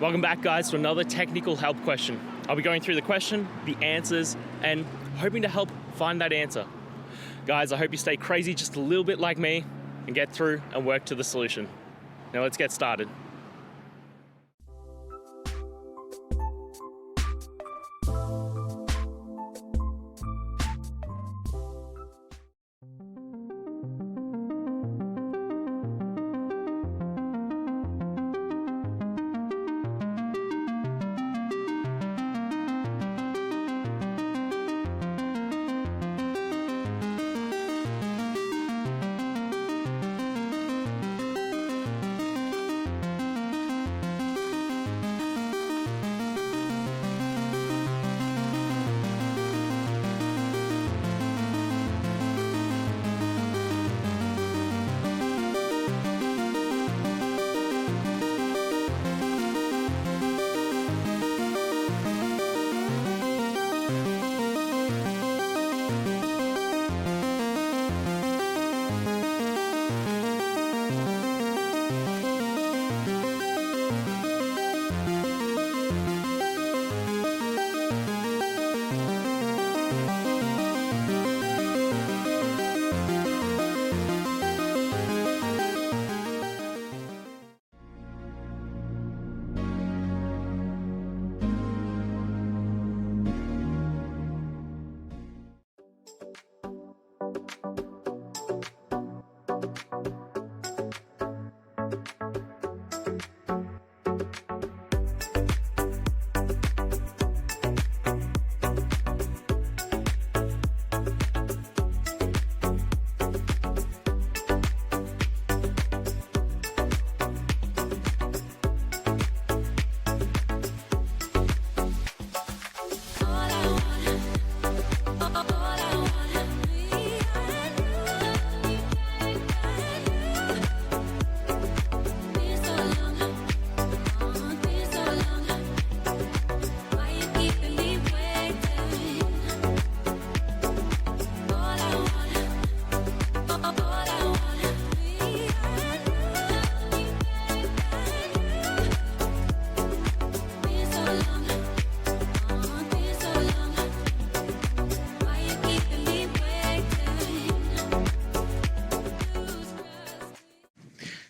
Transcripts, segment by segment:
Welcome back, guys, to another technical help question. I'll be going through the question, the answers, and hoping to help find that answer. Guys, I hope you stay crazy just a little bit like me and get through and work to the solution. Now let's get started.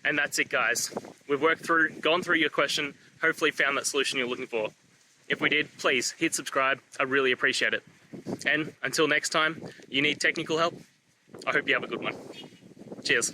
And that's it, guys. We've gone through your question, hopefully found that solution you're looking for. If we did, please hit subscribe. I really appreciate it. And until next time, you need technical help, I hope you have a good one. Cheers.